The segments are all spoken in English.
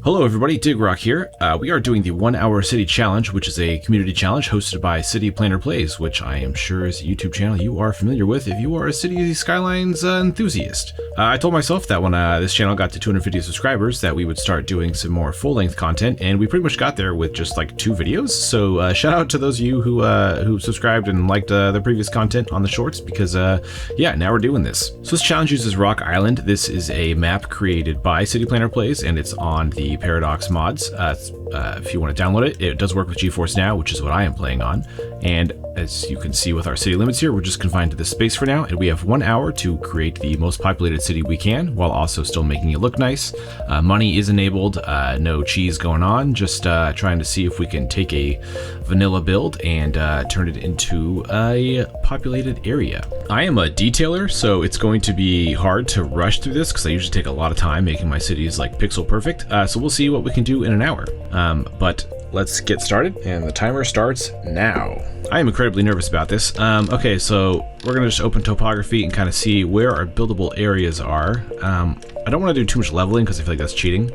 Hello everybody, DigRock here. We are doing the 1 Hour City Challenge, which is a community challenge hosted by City Planner Plays, which I am sure is a YouTube channel you are familiar with if you are a Cities Skylines enthusiast. I told myself that when this channel got to 250 subscribers that we would start doing some more full-length content, and we pretty much got there with just like 2 videos. So shout out to those of you who subscribed and liked the previous content on the shorts, because yeah, now we're doing this. So this challenge uses Rock Island. This is a map created by City Planner Plays, and it's on the Paradox mods. If you want to download it, it does work with GeForce Now, which is what I am playing on. And as you can see with our city limits here, we're just confined to this space for now, and we have 1 hour to create the most populated city we can, while also still making it look nice. Money is enabled, no cheese going on, just trying to see if we can take a vanilla build and turn it into a populated area. I am a detailer, so it's going to be hard to rush through this because I usually take a lot of time making my cities like pixel perfect. So we'll see what we can do in an hour. But let's get started, and the timer starts now. I am incredibly nervous about this. Okay, so we're gonna just open topography and kind of see where our buildable areas are. I don't want to do too much leveling because I feel like that's cheating.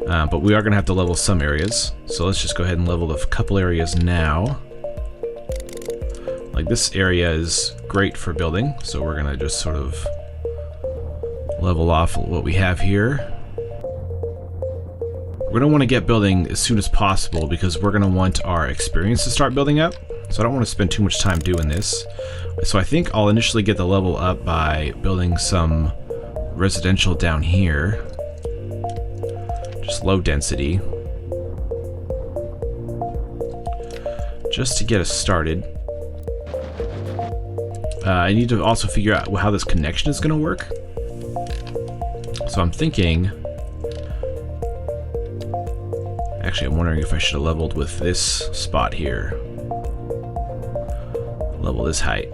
But we are gonna have to level some areas. So let's just go ahead and level a couple areas now. Like this area is great for building, so we're gonna just sort of level off what we have here. We're going to want to get building as soon as possible because we're going to want our experience to start building up. So I don't want to spend too much time doing this. So I think I'll initially get the level up by building some residential down here. Just low density. Just to get us started. I need to also figure out how this connection is going to work. So I'm thinking... Actually, I'm wondering if I should have leveled with this spot here. Level this height.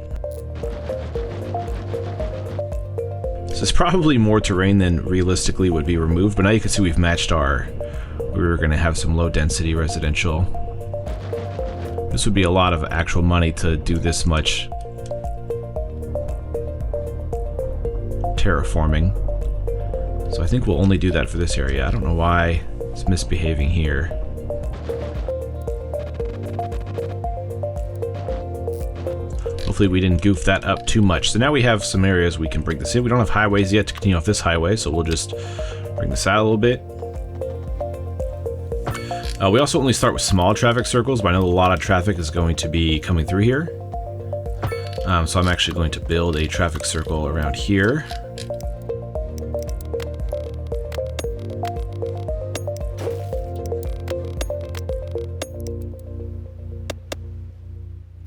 So there's probably more terrain than realistically would be removed, but now you can see we've matched our... We were going to have some low density residential. This would be a lot of actual money to do this much terraforming. So I think we'll only do that for this area. I don't know why it's misbehaving here. Hopefully we didn't goof that up too much. So now we have some areas we can bring this in. We don't have highways yet to continue off this highway, so we'll just bring this out a little bit. We also only start with small traffic circles, but I know a lot of traffic is going to be coming through here. So I'm actually going to build a traffic circle around here.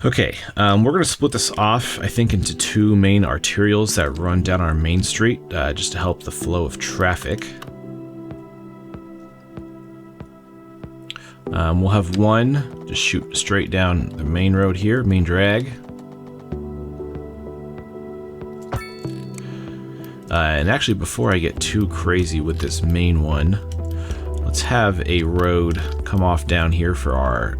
Okay, we're going to split this off, I think, into 2 main arterials that run down our main street, just to help the flow of traffic. We'll have one just shoot straight down the main road here, main drag. And actually, before I get too crazy with this main one, let's have a road come off down here for our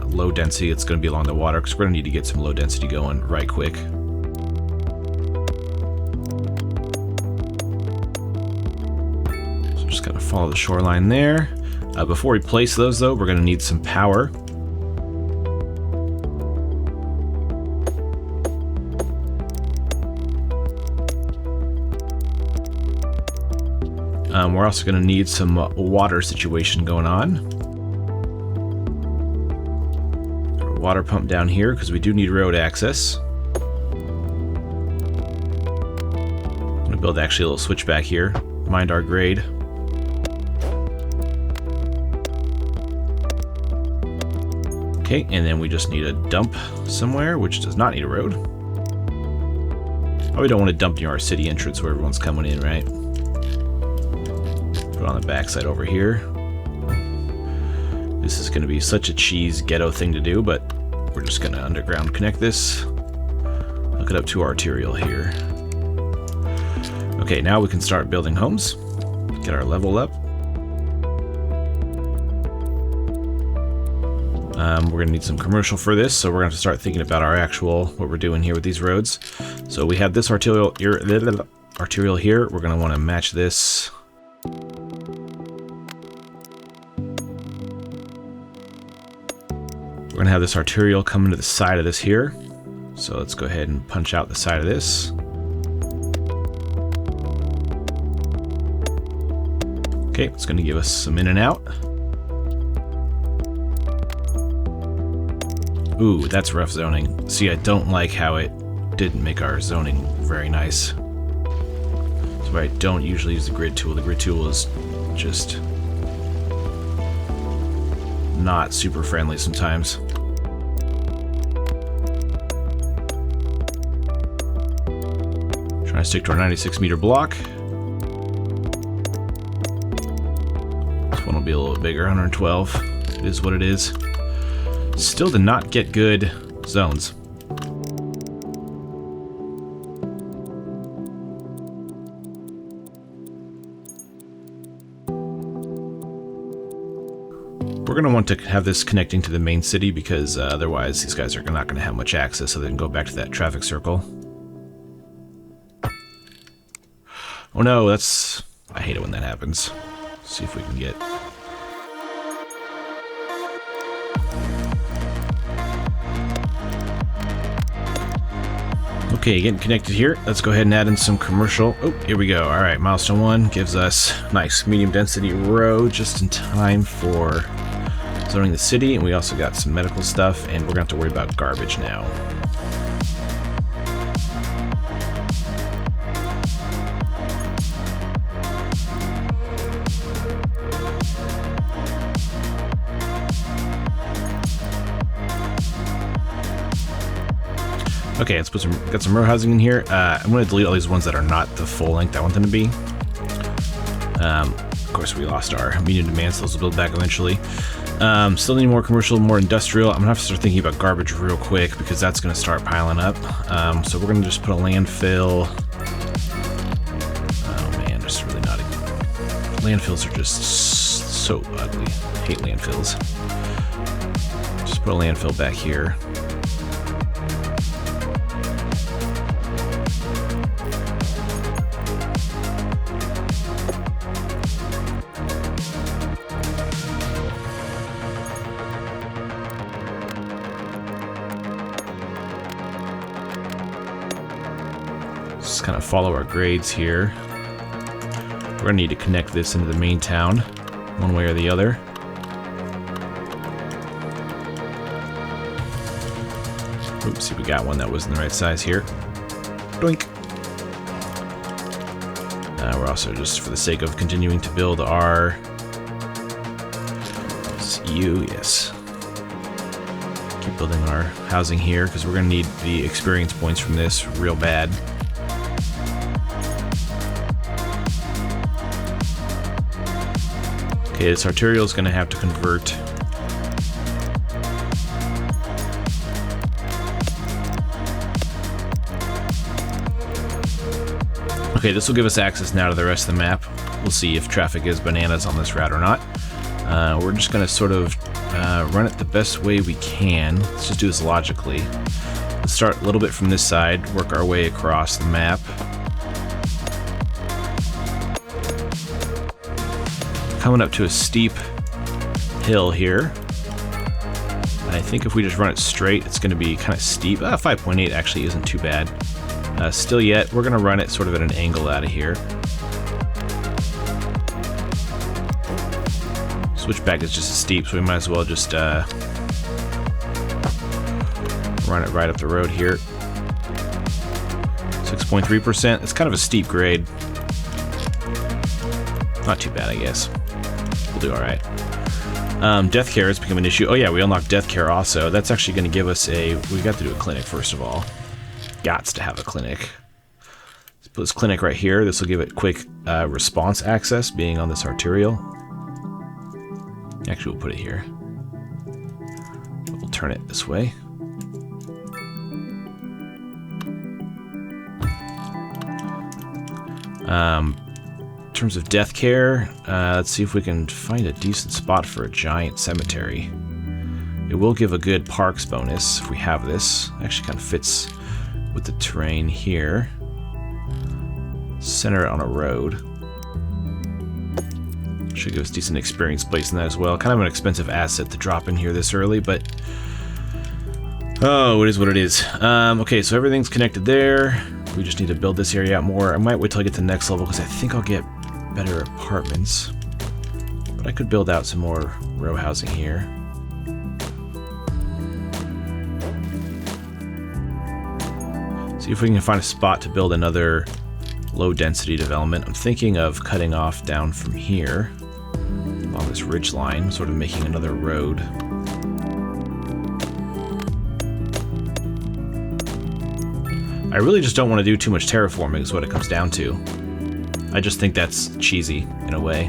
low density. It's going to be along the water because we're going to need to get some low density going right quick. So just going to follow the shoreline there. Before we place those though, we're going to need some power. We're also going to need some water situation going on. Water pump down here because we do need road access. I'm going to build actually a little switchback here. Mind our grade. Okay, and then we just need a dump somewhere, which does not need a road. Probably don't want to dump near our city entrance where everyone's coming in, right? Put it on the backside over here. This is going to be such a cheese ghetto thing to do, but we're just going to underground connect this. Hook it up to our arterial here. Okay, now we can start building homes. Get our level up. We're going to need some commercial for this, so we're going to have to start thinking about our actual, what we're doing here with these roads. So we have this arterial here. We're going to want to match this we're gonna have this arterial coming to the side of this here. So let's go ahead and punch out the side of this. Okay, it's gonna give us some in and out. Ooh, that's rough zoning. See, I don't like how it didn't make our zoning very nice. That's why I don't usually use the grid tool. The grid tool is just not super friendly sometimes. Trying to stick to our 96-meter block. This one will be a little bit bigger, 112. It is what it is. Still did not get good zones. We're going to want to have this connecting to the main city because otherwise these guys are not going to have much access, so they can go back to that traffic circle. Oh no, that's... I hate it when that happens. Let's see if we can get... Okay, getting connected here. Let's go ahead and add in some commercial. Oh, here we go. All right, milestone 1 gives us nice medium density road just in time for zoning the city. And we also got some medical stuff, and we're gonna have to worry about garbage now. Okay, let's got some row housing in here. I'm going to delete all these ones that are not the full length I want them to be. Of course, we lost our medium demand, so those will build back eventually. Still need more commercial, more industrial. I'm going to have to start thinking about garbage real quick because that's going to start piling up. So we're going to just put a landfill. Oh man, just really not... Landfills are just so ugly. I hate landfills. Just put a landfill back here. Just kind of follow our grades here. We're gonna need to connect this into the main town, one way or the other. Oops, see, we got one that wasn't the right size here. Doink. We're also, just for the sake of continuing to build our EU, yes. Keep building our housing here because we're gonna need the experience points from this real bad. Okay, this arterial is going to have to convert. Okay, this will give us access now to the rest of the map. We'll see if traffic is bananas on this route or not. We're just going to sort of run it the best way we can. Let's just do this logically. Let's start a little bit from this side, work our way across the map. Coming up to a steep hill here. I think if we just run it straight, it's going to be kind of steep. 5.8 actually isn't too bad. Still yet, we're going to run it sort of at an angle out of here. Switchback is just as steep, so we might as well just run it right up the road here. 6.3%. It's kind of a steep grade. Not too bad, I guess. We'll do alright. Death care has become an issue. Oh yeah, we unlocked death care also. That's actually going to give us a... We got to do a clinic first of all. Gots to have a clinic. Let's put this clinic right here. This will give it quick response access, being on this arterial. Actually, we'll put it here. We'll turn it this way. In terms of death care, let's see if we can find a decent spot for a giant cemetery. It will give a good parks bonus if we have this. Actually kind of fits with the terrain here. Center it on a road. Should give us decent experience placing that as well. Kind of an expensive asset to drop in here this early, but Oh, it is what it is. Okay, so everything's connected there. We just need to build this area out more. I might wait till I get to the next level because I think I'll get better apartments. But I could build out some more row housing here. See if we can find a spot to build another low density development. I'm thinking of cutting off down from here along this ridge line, sort of making another road. I really just don't want to do too much terraforming is what it comes down to. I just think that's cheesy in a way.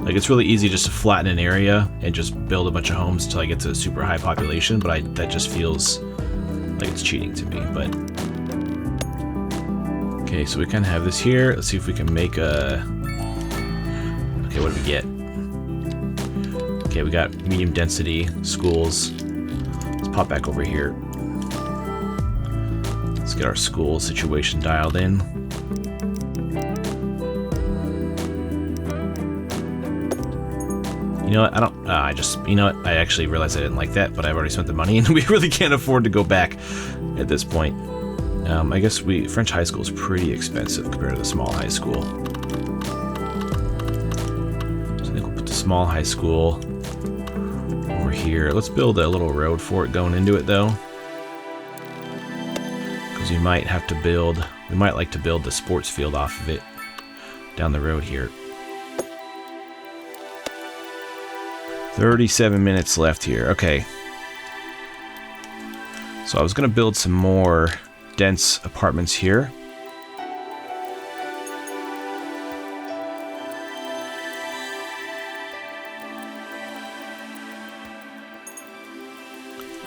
Like, it's really easy just to flatten an area and just build a bunch of homes until I get to a super high population, but that just feels like it's cheating to me. But okay, so we kind of have this here. Let's see if we can make a... Okay, what do we get? Okay, we got medium density schools. Let's pop back over here. Let's get our school situation dialed in. You know what? You know what? I actually realized I didn't like that, but I've already spent the money and we really can't afford to go back at this point. I guess French high school is pretty expensive compared to the small high school. So I think we'll put the small high school over here. Let's build a little road for it going into it though. Because we might like to build the sports field off of it down the road here. 37 minutes left here. Okay. So I was going to build some more dense apartments here.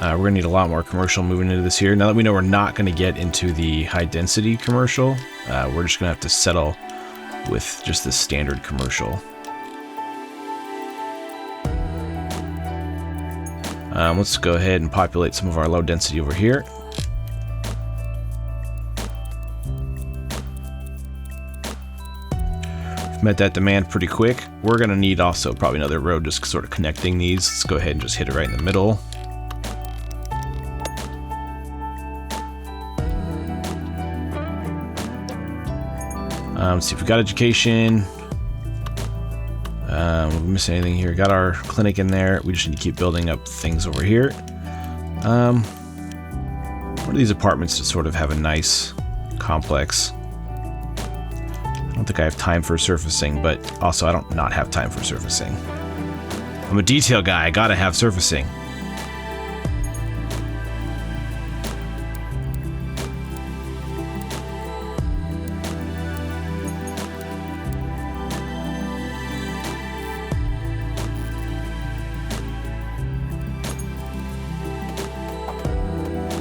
We're going to need a lot more commercial moving into this here. Now that we know we're not going to get into the high density commercial, we're just going to have to settle with just the standard commercial. Let's go ahead and populate some of our low density over here. We've met that demand pretty quick. We're going to need also probably another road just sort of connecting these. Let's go ahead and just hit it right in the middle. Let's see if we got education. We missed anything here? Got our clinic in there. We just need to keep building up things over here. One of these apartments to sort of have a nice complex. I don't think I have time for surfacing, but also I don't not have time for surfacing. I'm a detail guy. I gotta have surfacing.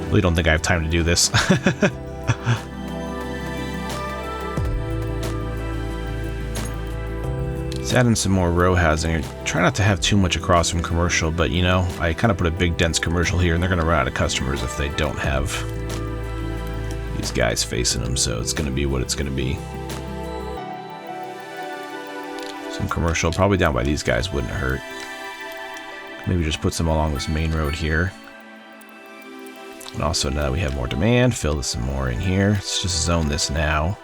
Really don't think I have time to do this. Let's add in some more row housing. Try not to have too much across from commercial, but you know, I kind of put a big dense commercial here and they're going to run out of customers if they don't have these guys facing them, so it's going to be what it's going to be. Some commercial, probably down by these guys wouldn't hurt. Maybe just put some along this main road here. And also, now that we have more demand, fill this some more in here. Let's just zone this now.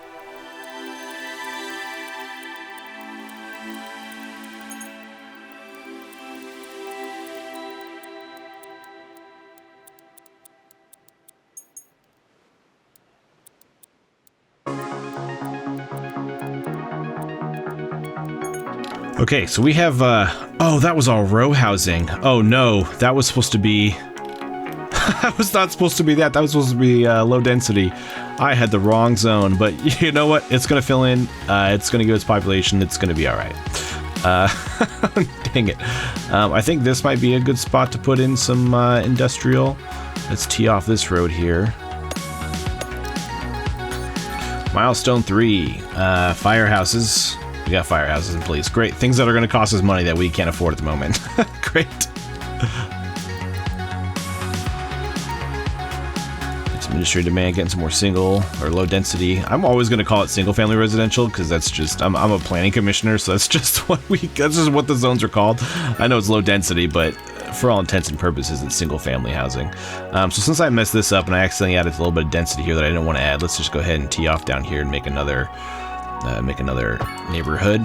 Okay, so we have, oh, that was all row housing. Oh no, that was supposed to be... That was not supposed to be that. That was supposed to be low density. I had the wrong zone, but you know what? It's going to fill in. It's going to give its population. It's going to be all right. Dang it. I think this might be a good spot to put in some industrial. Let's tee off this road here. Milestone 3. Firehouses. We got firehouses in place. Great. Things that are going to cost us money that we can't afford at the moment. Great. Industry demand, getting some more single or low density. I'm always going to call it single family residential because that's just I'm a planning commissioner, so that's just what that's just what the zones are called. I know it's low density, but for all intents and purposes, it's single-family housing. So since I messed this up and I accidentally added a little bit of density here that I didn't want to add, let's just go ahead and tee off down here and make another neighborhood.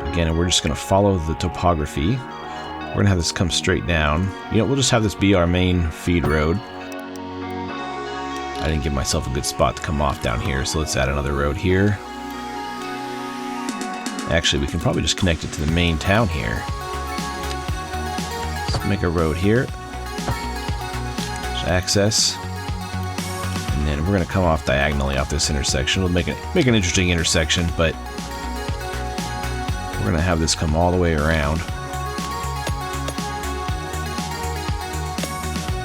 Again, we're just going to follow the topography. We're going to have this come straight down. We'll just have this be our main feed road. I didn't give myself a good spot to come off down here, so let's add another road here. Actually, we can probably just connect it to the main town here. Let's make a road here. Just access. And then we're going to come off diagonally off this intersection. We'll make an interesting intersection, but we're going to have this come all the way around.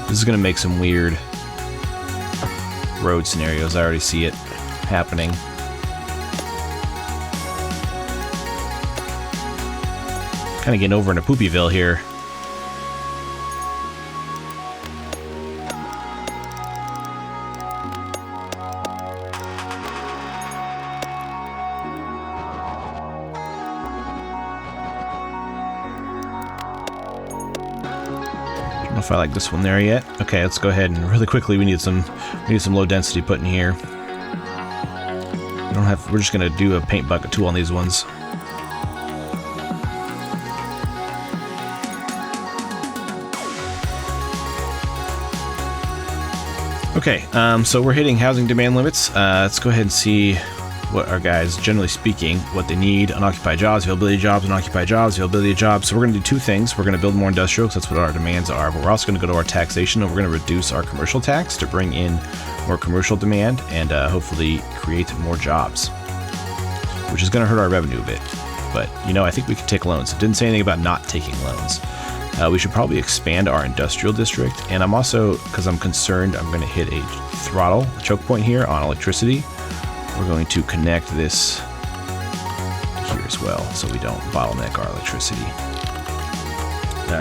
This is going to make some weird road scenarios. I already see it happening. Kind of getting over into Poopyville here. I don't know if I like this one there yet. Okay, let's go ahead and really quickly we need some low density put in here. We're just gonna do a paint bucket tool on these ones. Okay, so we're hitting housing demand limits. Let's go ahead and see what our guys, generally speaking, what they need: unoccupied jobs, availability jobs, unoccupied jobs, availability jobs. So we're going to do two things. We're going to build more industrial, because that's what our demands are, but we're also going to go to our taxation, and we're going to reduce our commercial tax to bring in more commercial demand and hopefully create more jobs, which is going to hurt our revenue a bit. But, I think we can take loans. It didn't say anything about not taking loans. We should probably expand our industrial district, and I'm also, because I'm concerned, I'm going to hit a throttle, a choke point here on electricity. We're going to connect this here as well, so we don't bottleneck our electricity.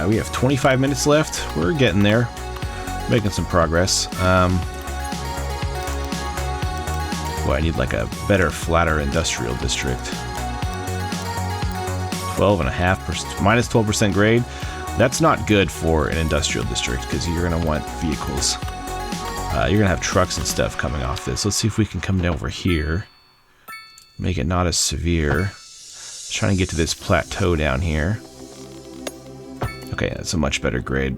We have 25 minutes left. We're getting there, making some progress. Boy, I need like a better, flatter industrial district. 12.5%, minus 12% grade. That's not good for an industrial district, because you're going to want vehicles. You're going to have trucks and stuff coming off this. Let's see if we can come down over here. Make it not as severe. Trying to get to this plateau down here. Okay, that's a much better grade.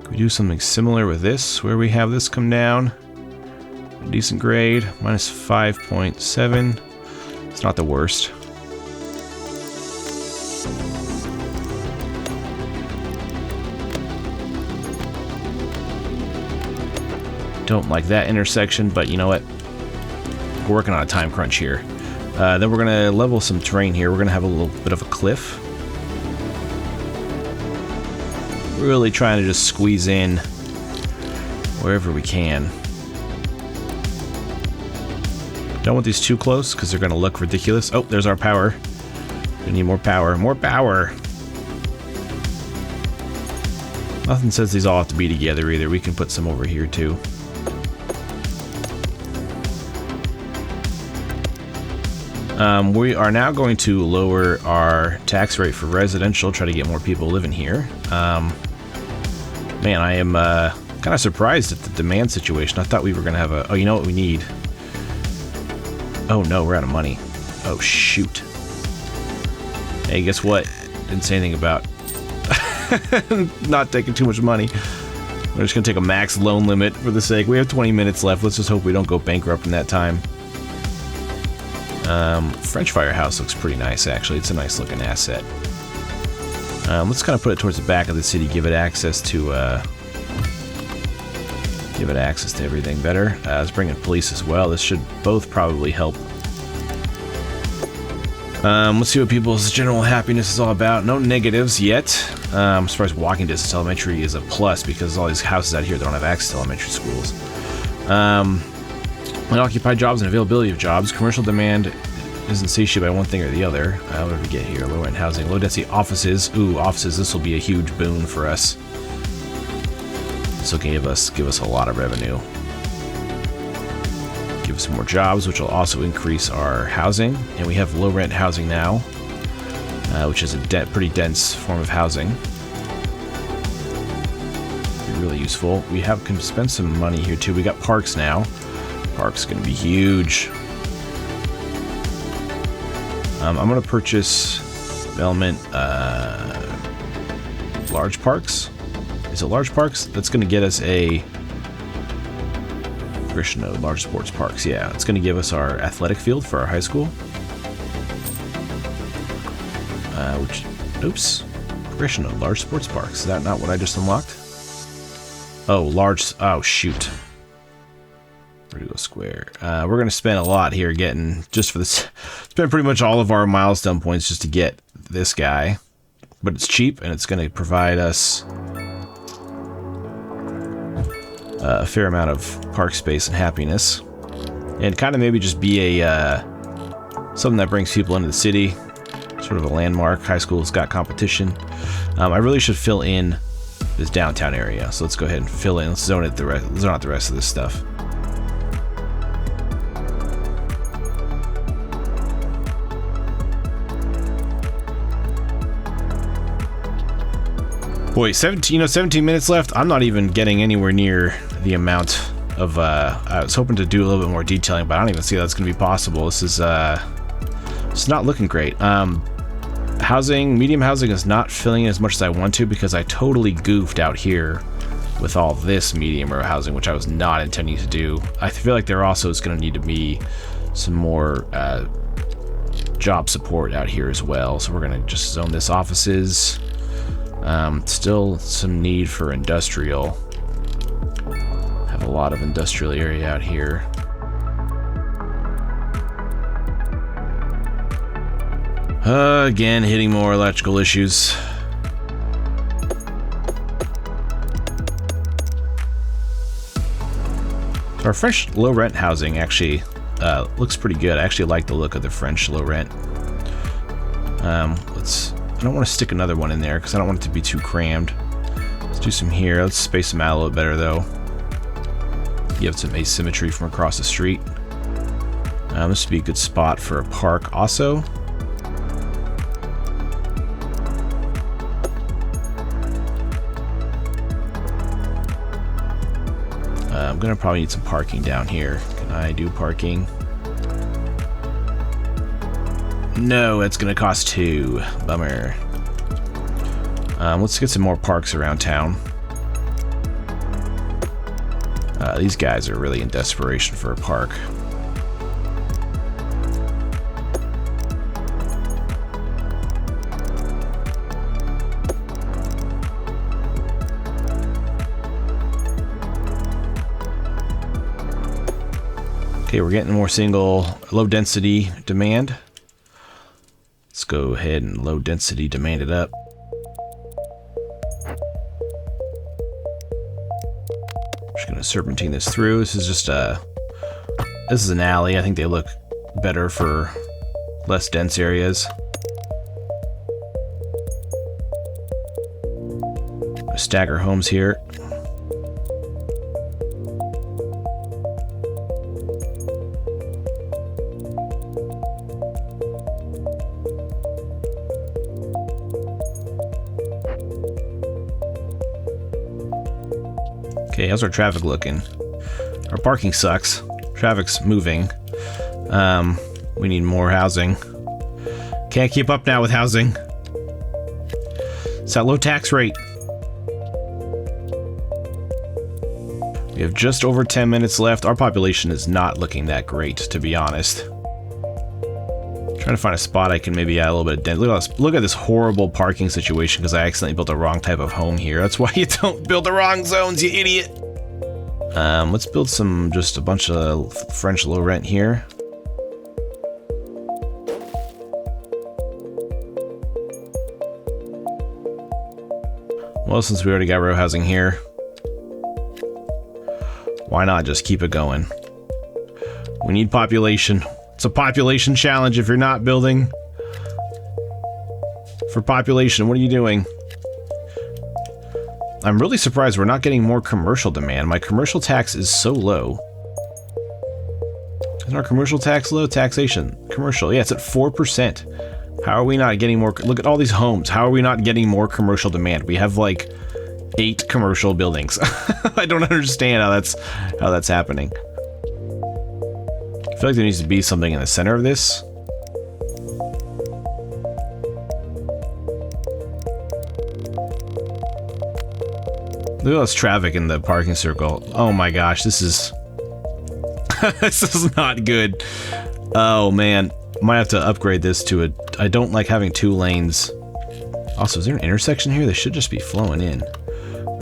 Can we do something similar with this, where we have this come down? A decent grade, minus 5.7. It's not the worst. Don't like that intersection, but you know what? We're working on a time crunch here. Then we're going to level some terrain here. We're going to have a little bit of a cliff. Really trying to just squeeze in wherever we can. Don't want these too close, because they're going to look ridiculous. Oh, there's our power. We need more power. More power! Nothing says these all have to be together either. We can put some over here too. We are now going to lower our tax rate for residential, try to get more people living here. Man, I am kind of surprised at the demand situation. I thought we were going to have a... Oh, you know what we need? Oh no, we're out of money. Oh shoot. Hey, guess what? Didn't say anything about not taking too much money. We're just going to take a max loan limit for the sake. We have 20 minutes left. Let's just hope we don't go bankrupt in that time. French Firehouse looks pretty nice, actually. It's a nice looking asset. Let's kind of put it towards the back of the city, give it access to everything better. Let's bring in police as well. This should both probably help. Let's see what people's general happiness is all about. No negatives yet. As far as walking distance, elementary is a plus, because all these houses out here don't have access to elementary schools. Unoccupied jobs and availability of jobs. Commercial demand isn't satiated by one thing or the other. What did we get here? Low rent housing, low density offices. Ooh, offices. This will be a huge boon for us. This will give us a lot of revenue. Give us more jobs, which will also increase our housing. And we have low rent housing now. which is a pretty dense form of housing. Really useful. We can spend some money here too. We got parks now. Park's gonna be huge. I'm gonna purchase development large parks. Is it large parks? That's gonna get us a progression node, large sports parks. Yeah, it's gonna give us our athletic field for our high school. Oops, progression node, large sports parks. Is that not what I just unlocked? Oh, large. Oh, shoot. Vertigo square. We're going to spend a lot here getting, just for this, spend pretty much all of our milestone points just to get this guy. But it's cheap, and it's going to provide us a fair amount of park space and happiness. And kind of maybe just be a, something that brings people into the city. Sort of a landmark. High school's got competition. I really should fill in this downtown area, so let's go ahead and fill in. Let's zone out the rest of this stuff. Boy, 17 minutes left. I'm not even getting anywhere near the amount of. I was hoping to do a little bit more detailing, but I don't even see that's going to be possible. This is it's not looking great. Medium housing is not filling in as much as I want to because I totally goofed out here with all this medium row housing, which I was not intending to do. I feel like there also is going to need to be some more job support out here as well. So we're going to just zone this offices. Still some need for industrial. Have a lot of industrial area out here. Again, hitting more electrical issues. So our French low rent housing actually looks pretty good. I actually like the look of the French low rent. I don't want to stick another one in there because I don't want it to be too crammed. Let's do some here. Let's space them out a little better though. You have some asymmetry from across the street. This would be a good spot for a park also. I'm gonna probably need some parking down here. Can I do parking? No, it's gonna cost 2. Bummer. Let's get some more parks around town. These guys are really in desperation for a park. Okay, we're getting more low density demand. Let's go ahead and low density demand it up. Just gonna serpentine this through. This is just this is an alley. I think they look better for less dense areas. Stagger homes here. Okay, how's our traffic looking? Our parking sucks. Traffic's moving. We need more housing. Can't keep up now with housing. It's that low tax rate. We have just over 10 minutes left. Our population is not looking that great, to be honest. Trying to find a spot I can maybe add a little bit of dent. Look at this horrible parking situation because I accidentally built the wrong type of home here. That's why you don't build the wrong zones, you idiot. Let's build just a bunch of French low rent here. Well, since we already got row housing here, why not just keep it going? We need population. It's a population challenge if you're not building for population. What are you doing? I'm really surprised we're not getting more commercial demand. My commercial tax is so low. Isn't our commercial tax low? Taxation. Commercial. Yeah, it's at 4%. How are we not getting more? Look at all these homes. How are we not getting more commercial demand? We have like 8 commercial buildings. I don't understand how that's happening. I feel like there needs to be something in the center of this. Look at all this traffic in the parking circle. Oh my gosh, this is this is not good. Oh man, might have to upgrade this to a. I don't like having 2 lanes. Also, is there an intersection here? They should just be flowing in.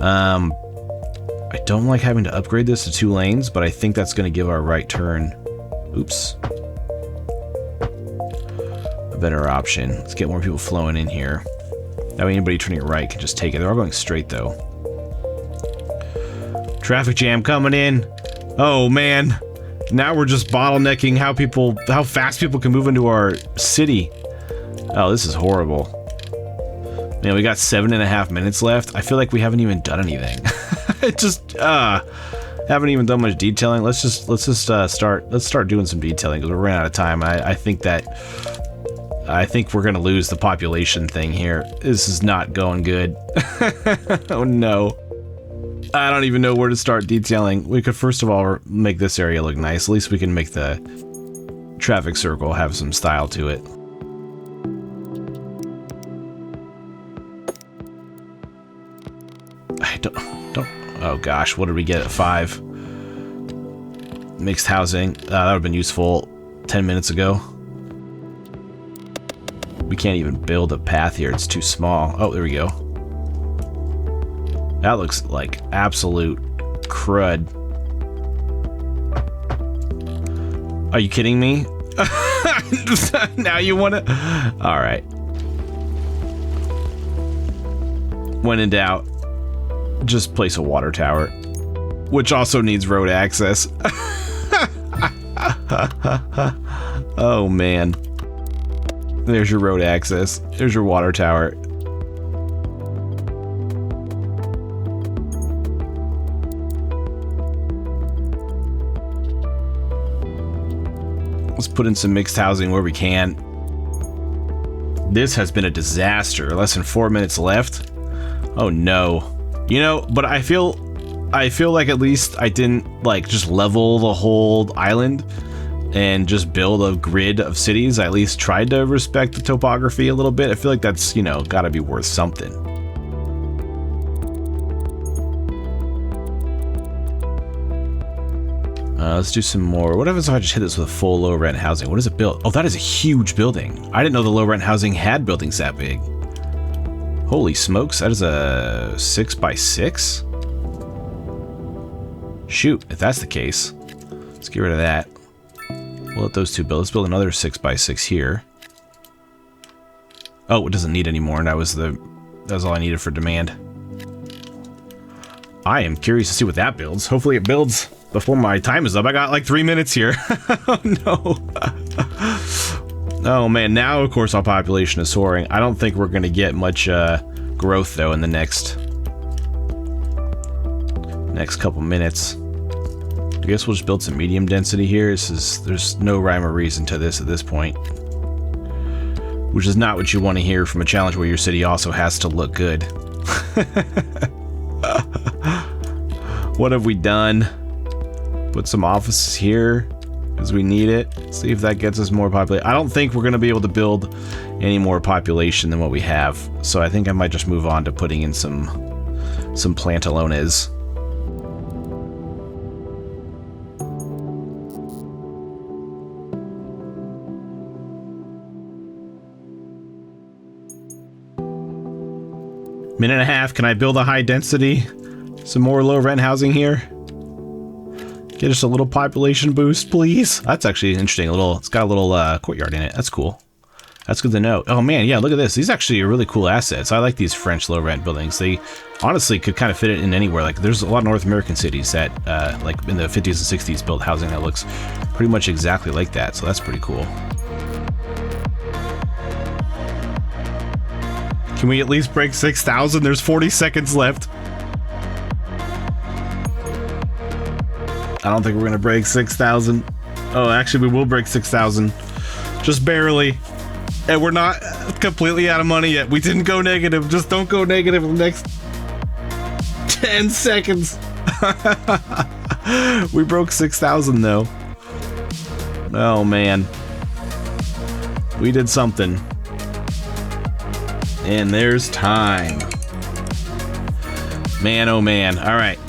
I don't like having to upgrade this to 2 lanes, but I think that's going to give our right turn. Oops. A better option. Let's get more people flowing in here. That way anybody turning right can just take it. They're all going straight though. Traffic jam coming in. Oh man. Now we're just bottlenecking how fast people can move into our city. Oh, this is horrible. Man, we got 7.5 minutes left. I feel like we haven't even done anything. It just haven't even done much detailing. Let's start doing some detailing because we're running out of time. I think we're gonna lose the population thing here. This is not going good. Oh no. I don't even know where to start detailing. We could first of all make this area look nice. At least we can make the traffic circle have some style to it. I don't. Oh gosh, what did we get at 5? Mixed housing. That would have been useful 10 minutes ago. We can't even build a path here. It's too small. Oh, there we go. That looks like absolute crud. Are you kidding me? Now you want to? All right. When in doubt, just place a water tower, which also needs road access. Oh man. There's your road access. There's your water tower. Let's put in some mixed housing where we can. This has been a disaster. Less than 4 minutes left. Oh no. You know, but I feel like at least I didn't like just level the whole island and just build a grid of cities. I at least tried to respect the topography a little bit. I feel like that's, you know, gotta be worth something. Let's do some more. What happens if I just hit this with full low rent housing? What is it built? Oh, that is a huge building. I didn't know the low rent housing had buildings that big. Holy smokes, that is a 6x6? Shoot, if that's the case, let's get rid of that. We'll let those two build. Let's build another 6x6 here. Oh, it doesn't need any more, and that was all I needed for demand. I am curious to see what that builds. Hopefully it builds before my time is up. I got like 3 minutes here. Oh no. Oh man, now of course our population is soaring. I don't think we're gonna get much growth though in the next couple minutes. I guess we'll just build some medium density here. There's no rhyme or reason to this at this point. Which is not what you want to hear from a challenge where your city also has to look good. What have we done? Put some offices here because we need it. See if that gets us more population. I don't think we're going to be able to build any more population than what we have. So I think I might just move on to putting in some plantalones. Minute and a half. Can I build a high density? Some more low rent housing here. Get us a little population boost, please. That's actually interesting. It's got a little courtyard in it. That's cool. That's good to know. Oh man, yeah, look at this. These actually are really cool assets. I like these French low rent buildings. They honestly could kind of fit it in anywhere. Like there's a lot of North American cities that like in the 50s and 60s built housing that looks pretty much exactly like that. So that's pretty cool. Can we at least break 6,000? There's 40 seconds left. I don't think we're gonna break 6,000. Oh, actually we will break 6,000. Just barely. And we're not completely out of money yet. We didn't go negative. Just don't go negative in the next 10 seconds. We broke 6,000 though. Oh man. We did something. And there's time. Man, oh man. All right.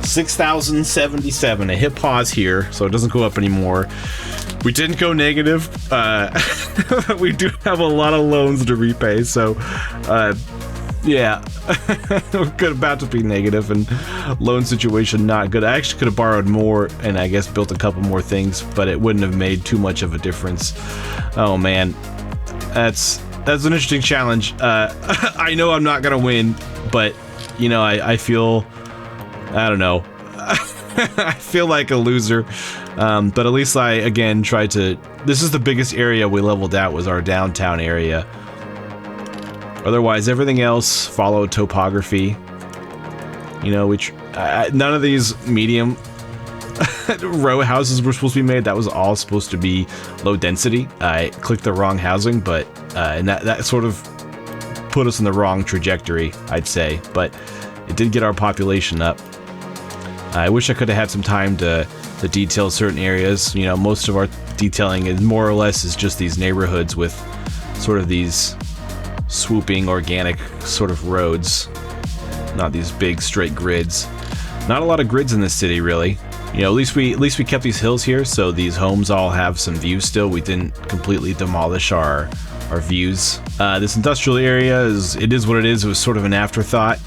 6,077. I hit pause here so it doesn't go up anymore. We didn't go negative. We do have a lot of loans to repay, so yeah. We're about to be negative, and loan situation not good. I actually could have borrowed more and I guess built a couple more things, but it wouldn't have made too much of a difference. Oh man, that's an interesting challenge. I know I'm not gonna win, but you know, I feel, I don't know. I feel like a loser, but at least I again tried to. This is the biggest area we leveled out, was our downtown area. Otherwise, everything else followed topography. You know, none of these medium row houses were supposed to be made. That was all supposed to be low density. I clicked the wrong housing, but and that sort of put us in the wrong trajectory, I'd say. But it did get our population up. I wish I could have had some time to detail certain areas. You know, most of our detailing is more or less is just these neighborhoods with sort of these swooping organic sort of roads, not these big straight grids. Not a lot of grids in this city, really. You know, at least we kept these hills here, so these homes all have some views still. We didn't completely demolish our views. This industrial area is what it is. It was sort of an afterthought.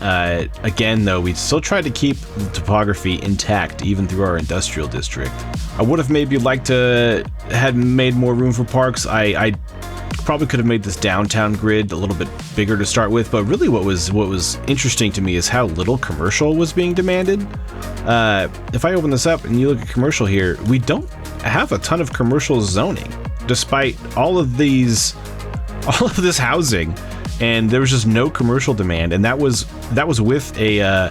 Again, though, we still tried to keep the topography intact even through our industrial district. I would have maybe liked to had made more room for parks. I probably could have made this downtown grid a little bit bigger to start with, but really what was interesting to me is how little commercial was being demanded. If I open this up and you look at commercial here, we don't have a ton of commercial zoning, despite all of this housing, and there was just no commercial demand, and that was with a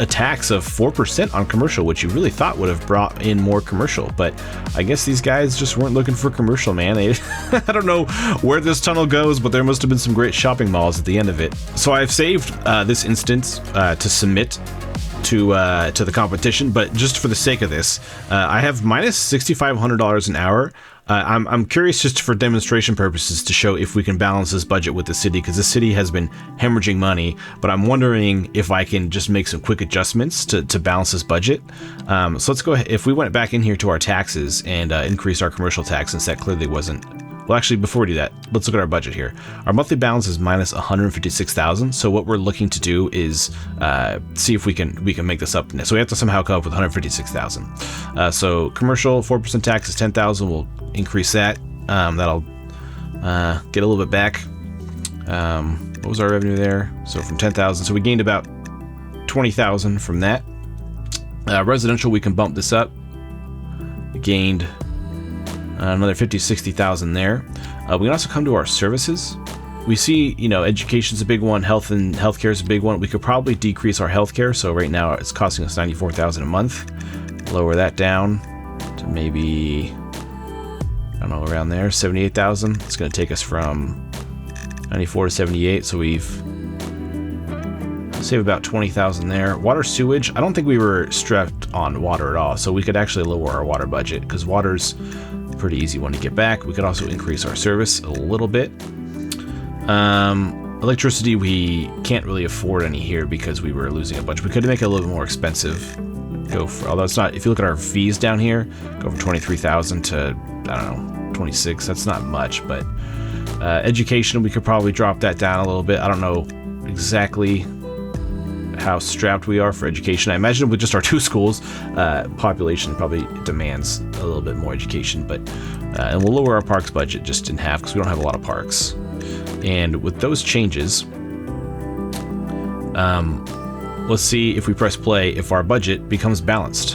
tax of 4% on commercial, which you really thought would have brought in more commercial. But I guess these guys just weren't looking for commercial, man. I don't know where this tunnel goes, but there must have been some great shopping malls at the end of it. So I've saved this instance to submit to the competition, but just for the sake of this, I have minus $6,500 an hour. I'm curious, just for demonstration purposes, to show if we can balance this budget with the city, because the city has been hemorrhaging money, but I'm wondering if I can just make some quick adjustments to balance this budget. So let's go ahead. If we went back in here to our taxes and increase our commercial tax, since that clearly wasn't. Well, actually, before we do that, let's look at our budget here. Our monthly balance is minus 156,000. So what we're looking to do is see if we can make this up. So we have to somehow come up with 156,000. So commercial 4% tax is 10,000. We'll increase that. That'll get a little bit back. What was our revenue there? So from 10,000, so we gained about 20,000 from that. Residential, we can bump this up. We gained another 60,000 there. We can also come to our services. We see, you know, education's a big one, healthcare is a big one. We could probably decrease our healthcare. So right now it's costing us 94,000 a month. Lower that down to maybe, I don't know, around there, 78,000. It's going to take us from 94 to 78. So we've save about 20,000 there. Water, sewage, I don't think we were strapped on water at all. So we could actually lower our water budget, because water's a pretty easy one to get back. We could also increase our service a little bit. Electricity, we can't really afford any here because we were losing a bunch. We could make it a little bit more expensive. Although it's not, if you look at our fees down here, go from 23,000 to, I don't know, 26. That's not much, but education, we could probably drop that down a little bit. I don't know exactly how strapped we are for education. I imagine with just our two schools, population probably demands a little bit more education, but and we'll lower our parks budget just in half because we don't have a lot of parks. And with those changes, let's see if we press play if our budget becomes balanced.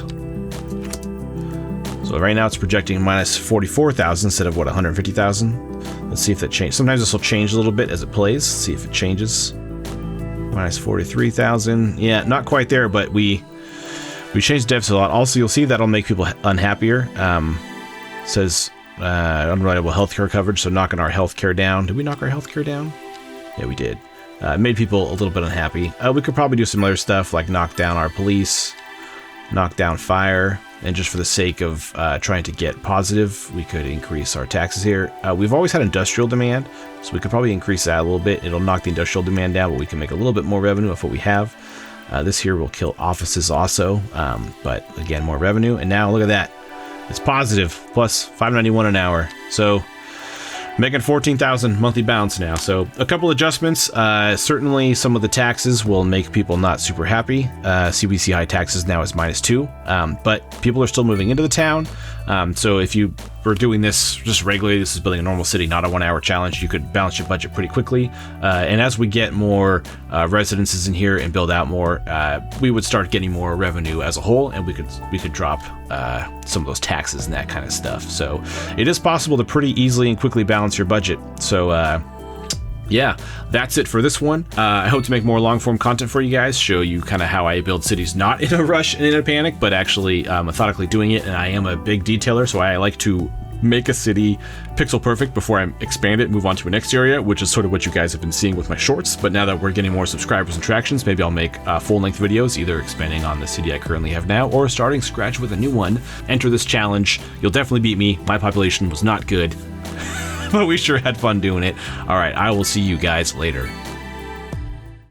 So right now it's projecting minus 44,000 instead of 150,000. Let's see if that changes. Sometimes this will change a little bit as it plays. See if it changes. Minus 43,000. Yeah, not quite there, but we changed deficit a lot. Also, you'll see that'll make people unhappier. Says unreliable healthcare coverage, so knocking our healthcare down. Did we knock our healthcare down? Yeah, we did. Made people a little bit unhappy. We could probably do some other stuff like knock down our police, knock down fire, and just for the sake of trying to get positive, we could increase our taxes here. We've always had industrial demand, so we could probably increase that a little bit. It'll knock the industrial demand down, but we can make a little bit more revenue of what we have. This here will kill offices also, but again, more revenue. And now look at that. It's positive, plus $5.91 an hour. So making 14,000 monthly bounce now. So a couple adjustments. Certainly some of the taxes will make people not super happy. CBC high taxes now is -2, but people are still moving into the town. So if you were doing this just regularly, this is building a normal city, not a 1 hour challenge, you could balance your budget pretty quickly. And as we get more residences in here and build out more, we would start getting more revenue as a whole, and we could drop some of those taxes and that kind of stuff. So it is possible to pretty easily and quickly balance your budget. So yeah, that's it for this one. I hope to make more long-form content for you guys, show you kind of how I build cities not in a rush and in a panic, but actually methodically doing it. And I am a big detailer, so I like to make a city pixel perfect before I expand it and move on to a next area, which is sort of what you guys have been seeing with my shorts. But now that we're getting more subscribers and tractions, maybe I'll make full-length videos, either expanding on the city I currently have now or starting scratch with a new one. Enter this challenge. You'll definitely beat me. My population was not good. But we sure had fun doing it. All right, I will see you guys later.